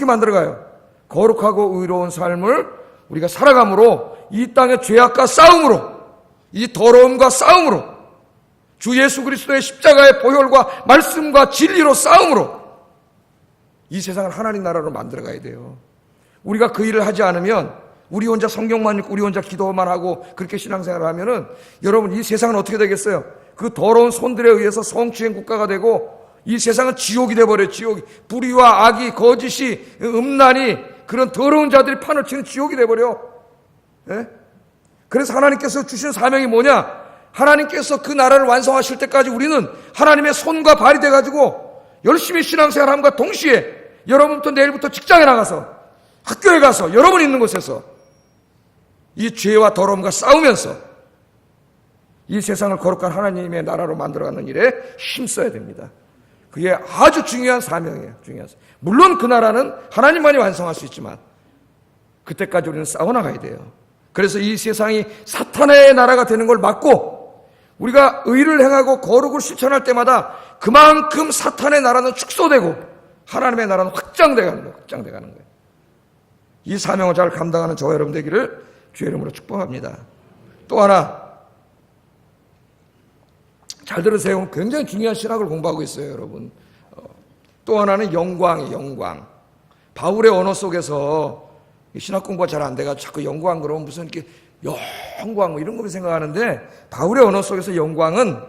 만들어 가요? 거룩하고 의로운 삶을 우리가 살아감으로, 이 땅의 죄악과 싸움으로, 이 더러움과 싸움으로, 주 예수 그리스도의 십자가의 보혈과 말씀과 진리로 싸움으로 이 세상을 하나님 나라로 만들어 가야 돼요. 우리가 그 일을 하지 않으면, 우리 혼자 성경만 읽고 우리 혼자 기도만 하고 그렇게 신앙생활을 하면은, 여러분 이 세상은 어떻게 되겠어요? 그 더러운 손들에 의해서 성추행 국가가 되고 이 세상은 지옥이 돼버려요. 지옥이. 불의와 악이, 거짓이, 음란이, 그런 더러운 자들이 판을 치는 지옥이 돼버려. 예? 그래서 하나님께서 주신 사명이 뭐냐? 하나님께서 그 나라를 완성하실 때까지 우리는 하나님의 손과 발이 돼가지고 열심히 신앙생활함과 동시에 여러분부터 내일부터 직장에 나가서, 학교에 가서, 여러분 있는 곳에서 이 죄와 더러움과 싸우면서 이 세상을 거룩한 하나님의 나라로 만들어가는 일에 힘써야 됩니다. 그게 아주 중요한 사명이에요. 중요한 사명. 물론 그 나라는 하나님만이 완성할 수 있지만 그때까지 우리는 싸워나가야 돼요. 그래서 이 세상이 사탄의 나라가 되는 걸 막고 우리가 의를 행하고 거룩을 실천할 때마다 그만큼 사탄의 나라는 축소되고 하나님의 나라는 확장돼가는 거예요. 확장돼가는 거예요. 이 사명을 잘 감당하는 저와 여러분 되기를 주의 이름으로 축복합니다. 또 하나, 잘 들으세요. 굉장히 중요한 신학을 공부하고 있어요, 여러분. 또 하나는 영광이에요, 영광. 바울의 언어 속에서 신학 공부가 잘 안 돼가지고 자꾸 영광 그러면 무슨 이렇게 영광 이런 거 생각하는데, 바울의 언어 속에서 영광은,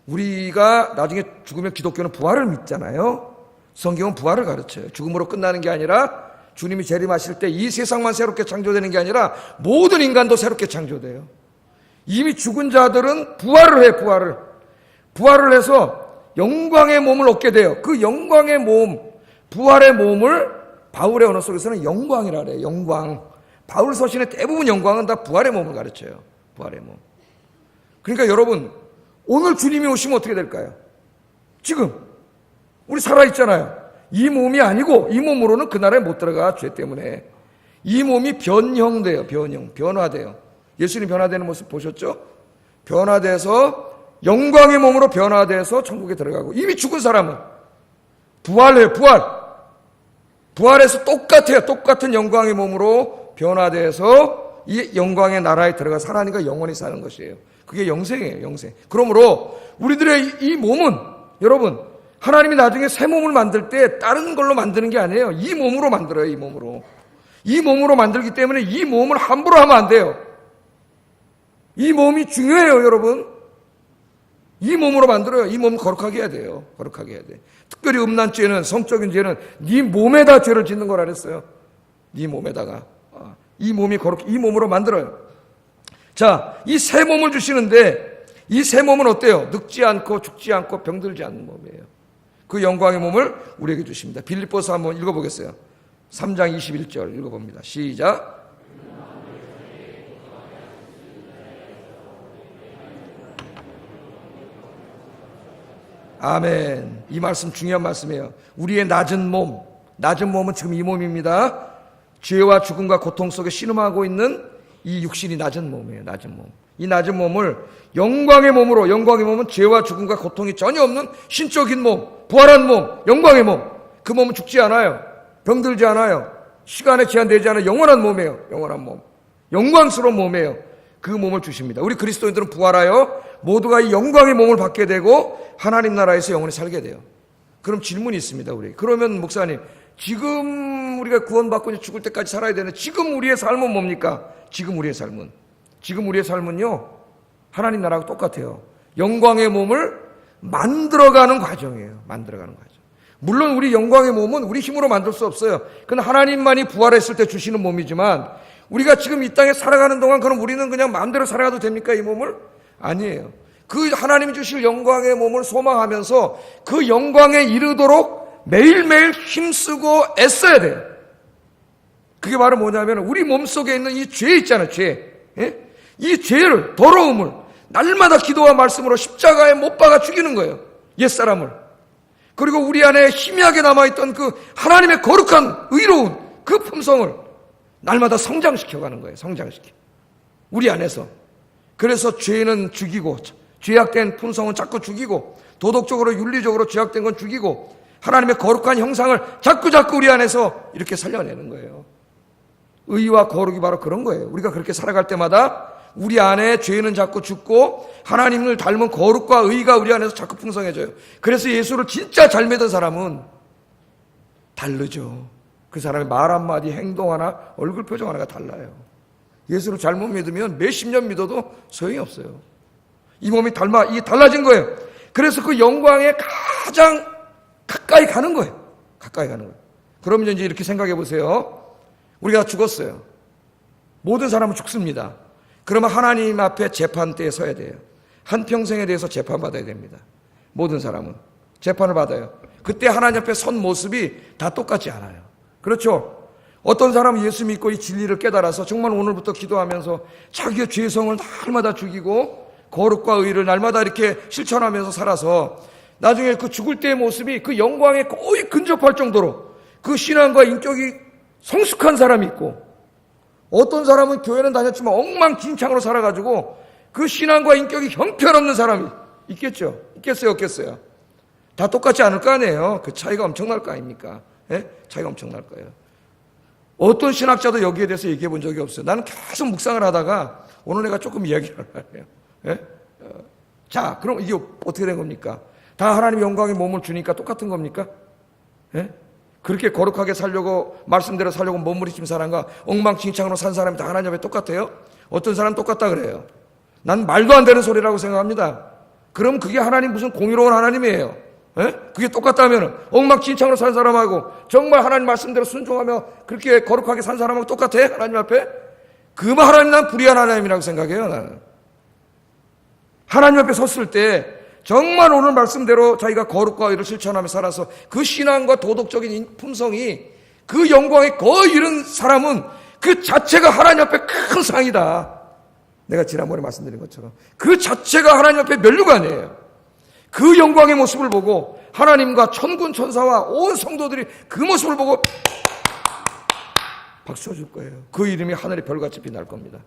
우리가 나중에 죽으면 기독교는 부활을 믿잖아요. 성경은 부활을 가르쳐요. 죽음으로 끝나는 게 아니라 주님이 재림하실 때 이 세상만 새롭게 창조되는 게 아니라 모든 인간도 새롭게 창조돼요. 이미 죽은 자들은 부활을 해, 부활을 해서 영광의 몸을 얻게 돼요. 그 영광의 몸, 부활의 몸을 바울의 언어 속에서는 영광이라 그래요. 영광. 바울 서신의 대부분 영광은 다 부활의 몸을 가르쳐요. 부활의 몸. 그러니까 여러분, 오늘 주님이 오시면 어떻게 될까요? 지금 우리 살아있잖아요. 이 몸이 아니고, 이 몸으로는 그 나라에 못 들어가, 죄 때문에. 이 몸이 변형돼요. 변화돼요. 예수님 변화되는 모습 보셨죠? 변화돼서 영광의 몸으로 변화돼서 천국에 들어가고, 이미 죽은 사람은 부활해요. 부활해서 똑같은 영광의 몸으로 변화돼서 이 영광의 나라에 들어가서 하나님과 영원히 사는 것이에요. 그게 영생이에요. 영생. 그러므로 우리들의 이 몸은, 여러분, 하나님이 나중에 새 몸을 만들 때 다른 걸로 만드는 게 아니에요. 이 몸으로 만들어요. 이 몸으로 만들기 때문에 이 몸을 함부로 하면 안 돼요. 이 몸이 중요해요, 여러분. 이 몸으로 만들어요. 이 몸을 거룩하게 해야 돼요. 거룩하게 해야 돼. 특별히 음란죄는, 성적인 죄는 네 몸에다 죄를 짓는 거라 그랬어요. 네 몸에다가. 이 몸이 이 몸으로 만들어요. 자, 이 새 몸을 주시는데, 이 새 몸은 어때요? 늙지 않고 죽지 않고 병들지 않는 몸이에요. 그 영광의 몸을 우리에게 주십니다. 빌립보서 한번 읽어보겠어요. 3장 21절 읽어봅니다. 시작. 아멘. 이 말씀 중요한 말씀이에요. 우리의 낮은 몸은 지금 이 몸입니다. 죄와 죽음과 고통 속에 신음하고 있는 이 육신이 낮은 몸이에요. 낮은 몸. 이 낮은 몸을 영광의 몸으로, 영광의 몸은 죄와 죽음과 고통이 전혀 없는 신적인 몸, 부활한 몸, 영광의 몸. 그 몸은 죽지 않아요. 병들지 않아요. 시간에 제한되지 않은 영원한 몸이에요. 영원한 몸. 영광스러운 몸이에요. 그 몸을 주십니다. 우리 그리스도인들은 부활하여 모두가 이 영광의 몸을 받게 되고 하나님 나라에서 영원히 살게 돼요. 그럼 질문이 있습니다. 우리. 그러면 목사님, 지금 우리가 구원받고 죽을 때까지 살아야 되는 지금 우리의 삶은 뭡니까? 지금 우리의 삶은요, 하나님 나라하고 똑같아요. 영광의 몸을 만들어가는 과정이에요. 만들어가는 과정. 물론 우리 영광의 몸은 우리 힘으로 만들 수 없어요. 그건 하나님만이 부활했을 때 주시는 몸이지만 우리가 지금 이 땅에 살아가는 동안 그럼 우리는 그냥 마음대로 살아가도 됩니까? 이 몸을? 아니에요. 그 하나님이 주실 영광의 몸을 소망하면서 그 영광에 이르도록 매일매일 힘쓰고 애써야 돼요. 그게 바로 뭐냐면 우리 몸속에 있는 이 죄 있잖아요. 죄. 예? 이 죄를, 더러움을 날마다 기도와 말씀으로 십자가에 못 박아 죽이는 거예요. 옛사람을. 그리고 우리 안에 희미하게 남아있던 그 하나님의 거룩한 의로운 그 품성을 날마다 성장시켜가는 거예요. 성장시켜. 우리 안에서. 그래서 죄는 죽이고 죄악된 품성은 자꾸 죽이고 도덕적으로 윤리적으로 죄악된 건 죽이고 하나님의 거룩한 형상을 자꾸 우리 안에서 이렇게 살려내는 거예요. 의와 거룩이 바로 그런 거예요. 우리가 그렇게 살아갈 때마다 우리 안에 죄는 자꾸 죽고 하나님을 닮은 거룩과 의가 우리 안에서 자꾸 풍성해져요. 그래서 예수를 진짜 잘 믿은 사람은 다르죠. 그 사람의 말 한마디, 행동 하나, 얼굴 표정 하나가 달라요. 예수를 잘못 믿으면 몇십 년 믿어도 소용이 없어요. 이 몸이 달라진 거예요. 그래서 그 영광에 가장 가까이 가는 거예요. 가까이 가는 거예요. 그러면 이제 이렇게 생각해 보세요. 우리가 죽었어요. 모든 사람은 죽습니다. 그러면 하나님 앞에 재판대에 서야 돼요. 한평생에 대해서 재판받아야 됩니다. 모든 사람은 재판을 받아요. 그때 하나님 앞에 선 모습이 다 똑같지 않아요. 그렇죠? 어떤 사람은 예수 믿고 이 진리를 깨달아서 정말 오늘부터 기도하면서 자기의 죄성을 날마다 죽이고 거룩과 의를 날마다 이렇게 실천하면서 살아서 나중에 그 죽을 때의 모습이 그 영광에 거의 근접할 정도로 그 신앙과 인격이 성숙한 사람이 있고, 어떤 사람은 교회는 다녔지만 엉망진창으로 살아가지고 그 신앙과 인격이 형편없는 사람이 있겠죠? 있겠어요? 없겠어요? 다 똑같지 않을 거 아니에요? 그 차이가 엄청날 거 아닙니까? 예? 차이가 엄청날 거예요. 어떤 신학자도 여기에 대해서 얘기해 본 적이 없어요. 나는 계속 묵상을 하다가 오늘 내가 조금 이야기를 하려고 해요. 예? 자, 그럼 이게 어떻게 된 겁니까? 다 하나님 영광의 몸을 주니까 똑같은 겁니까? 예? 그렇게 거룩하게 살려고, 말씀대로 살려고 몸부림친 사람과 엉망진창으로 산 사람이 다 하나님 앞에 똑같아요? 어떤 사람 똑같다 그래요. 난 말도 안 되는 소리라고 생각합니다. 그럼 그게 하나님 무슨 공의로운 하나님이에요? 예? 그게 똑같다면 엉망진창으로 산 사람하고 정말 하나님 말씀대로 순종하며 그렇게 거룩하게 산 사람하고 똑같아? 하나님 앞에? 그만 하나님, 난 불의한 하나님이라고 생각해요. 나는 하나님 앞에 섰을 때 정말 오늘 말씀대로 자기가 거룩과 의를 실천하며 살아서 그 신앙과 도덕적인 품성이 그 영광에 거의 이른 사람은 그 자체가 하나님 앞에 큰 상이다. 내가 지난번에 말씀드린 것처럼 그 자체가 하나님 앞에 면류관이에요. 그 영광의 모습을 보고 하나님과 천군 천사와 온 성도들이 그 모습을 보고 박수 쳐줄 거예요. 그 이름이 하늘의 별같이 빛날 겁니다.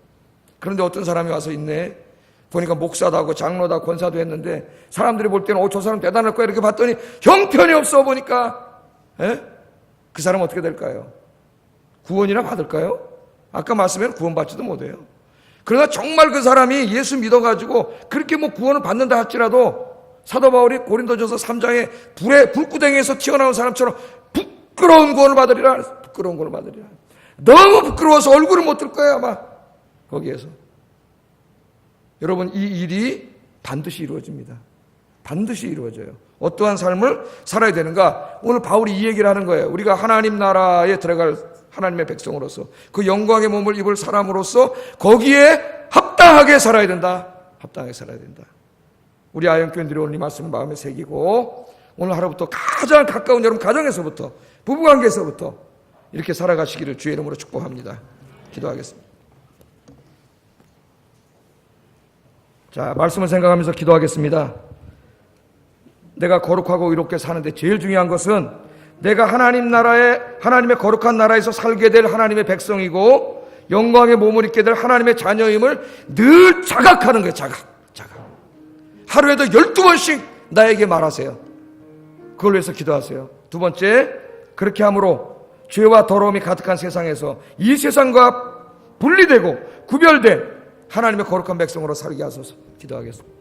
그런데 어떤 사람이 와서 있네. 보니까 목사도 하고 장로도 하고 권사도 했는데 사람들이 볼 때는 저 사람 대단할 거야 이렇게 봤더니 형편이 없어 보니까 그 사람 어떻게 될까요? 구원이나 받을까요? 아까 말씀에는 구원받지도 못해요. 그러나 정말 그 사람이 예수 믿어가지고 그렇게 뭐 구원을 받는다 할지라도 사도 바울이 고린도전서 3장에 불구덩이에서 튀어나온 사람처럼 부끄러운 구원을 받으리라. 부끄러운 구원을 받으리라. 너무 부끄러워서 얼굴을 못 들 거예요 아마 거기에서. 여러분, 이 일이 반드시 이루어집니다. 반드시 이루어져요. 어떠한 삶을 살아야 되는가? 오늘 바울이 이 얘기를 하는 거예요. 우리가 하나님 나라에 들어갈 하나님의 백성으로서 그 영광의 몸을 입을 사람으로서 거기에 합당하게 살아야 된다. 합당하게 살아야 된다. 우리 아영교인들이 오늘 이 말씀을 마음에 새기고 오늘 하루부터 가장 가까운 여러분 가정에서부터 부부관계에서부터 이렇게 살아가시기를 주의 이름으로 축복합니다. 기도하겠습니다. 자, 말씀을 생각하면서 기도하겠습니다. 내가 거룩하고 의롭게 사는데 제일 중요한 것은 내가 하나님의 거룩한 나라에서 살게 될 하나님의 백성이고 영광의 몸을 입게 될 하나님의 자녀임을 늘 자각하는 거예요. 자각. 하루에도 12번씩 나에게 말하세요. 그걸 위해서 기도하세요. 두 번째, 그렇게 함으로 죄와 더러움이 가득한 세상에서 이 세상과 분리되고 구별된 하나님의 거룩한 백성으로 살게 하소서. 기도하겠습니다.